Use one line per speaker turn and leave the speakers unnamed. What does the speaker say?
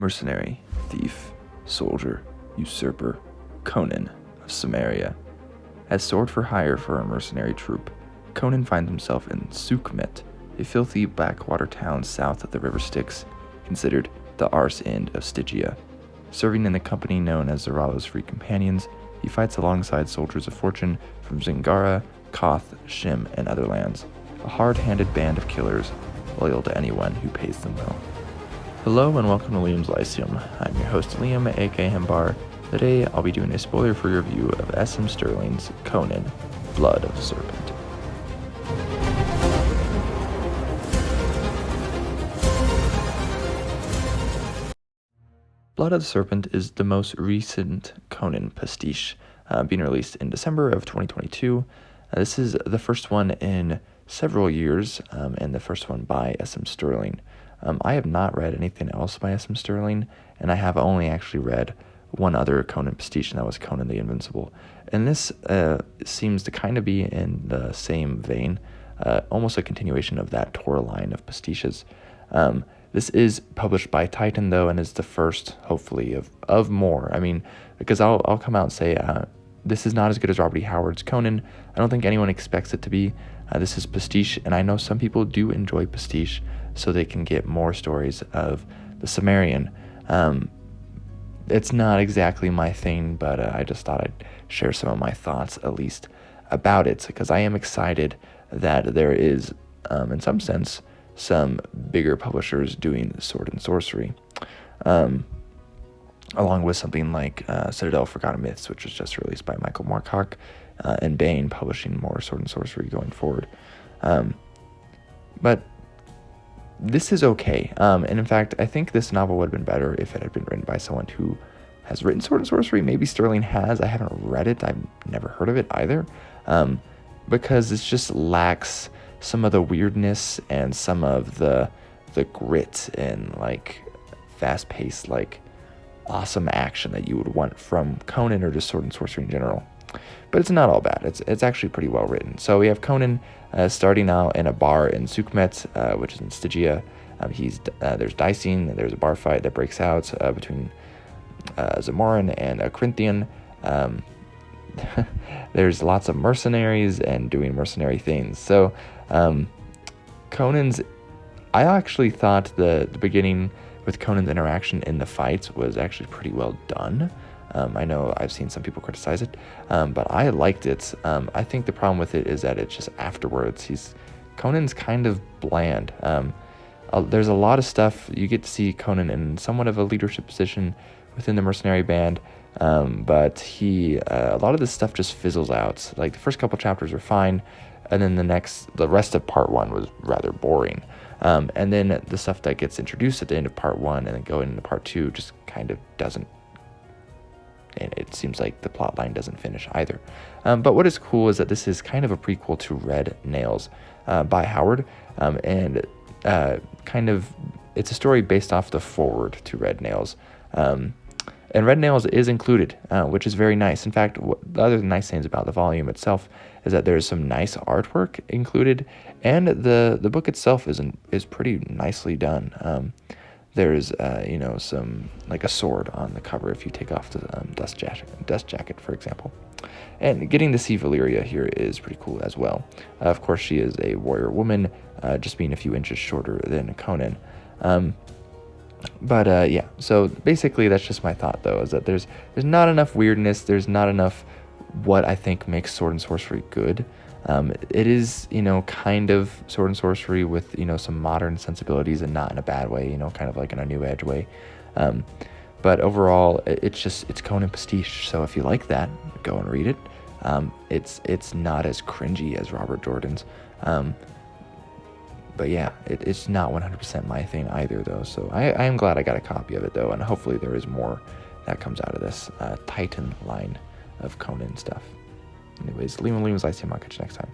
Mercenary, thief, soldier, usurper, Conan of Samaria. As sword for hire for a mercenary troop, Conan finds himself in Uppbeat, a filthy backwater town south of the river Styx, considered the arse end of Stygia. Serving in the company known as Zoralo's Free Companions, he fights alongside soldiers of fortune from Zingara, Koth, Shim, and other lands, a hard-handed band of killers loyal to anyone who pays them well. Hello and welcome to Liam's Lyceum. I'm your host Liam, aka Hembar. Today I'll be doing a spoiler-free review of S.M. Stirling's Conan, Blood of the Serpent. Blood of the Serpent is the most recent Conan pastiche, being released in December of 2022. This is the first one in several years, and the first one by S.M. Stirling. I have not read anything else by S.M. Stirling, and I have only actually read one other Conan pastiche, and that was Conan the Invincible. And this seems to kind of be in the same vein, almost a continuation of that Tor line of pastiches. This is published by Titan, though, and is the first, hopefully, of more. I mean, because I'll come out and say this is not as good as Robert E. Howard's Conan. I don't think anyone expects it to be. This is pastiche, and I know some people do enjoy pastiche, so they can get more stories of the Sumerian. It's not exactly my thing, but I just thought I'd share some of my thoughts, at least, about it, because I am excited that there is, in some sense, some bigger publishers doing sword and sorcery, along with something like Citadel Forgotten Myths, which was just released by Michael Moorcock, and Bain publishing more sword and sorcery going forward. But this is okay, and in fact, I think this novel would have been better if it had been written by someone who has written sword and sorcery. Maybe Stirling has. I haven't read it. I've never heard of it either, because it just lacks some of the weirdness and some of the grit and like fast-paced, like awesome action that you would want from Conan or just sword and sorcery in general. But it's not all bad. It's actually pretty well written. So we have Conan starting out in a bar in Uppbeat, which is in Stygia. There's dicing, and there's a bar fight that breaks out between Zamorin and a Corinthian. There's lots of mercenaries and doing mercenary things. So I actually thought the beginning with Conan's interaction in the fights was actually pretty well done. I know I've seen some people criticize it, but I liked it. I think the problem with it is that it's just afterwards. Conan's kind of bland. There's a lot of stuff. You get to see Conan in somewhat of a leadership position within the mercenary band, but a lot of this stuff just fizzles out. Like the first couple chapters are fine, and then the rest of part one was rather boring. And then the stuff that gets introduced at the end of part one and then going into part two just kind of doesn't. And it seems like the plot line doesn't finish either. But what is cool is that this is kind of a prequel to Red Nails by Howard, and it's a story based off the foreword to Red Nails. And Red Nails is included, which is very nice. In fact, the other nice things about the volume itself is that there's some nice artwork included, and the book itself is pretty nicely done. There's some like a sword on the cover if you take off the dust jacket, for example. And getting to see Valyria here is pretty cool as well. Of course, she is a warrior woman, just being a few inches shorter than Conan. Yeah, so basically that's just my thought, though, is that there's not enough weirdness, there's not enough what I think makes sword and sorcery good. It is, kind of sword and sorcery with, some modern sensibilities, and not in a bad way, kind of like in a New Age way. But overall, it's Conan pastiche, so if you like that, go and read it. It's not as cringy as Robert Jordan's. But yeah, it's not 100% my thing either, though. So I am glad I got a copy of it, though, and hopefully there is more that comes out of this Titan line of Conan stuff. Anyways, Liam's Lyceum. I'll catch you next time.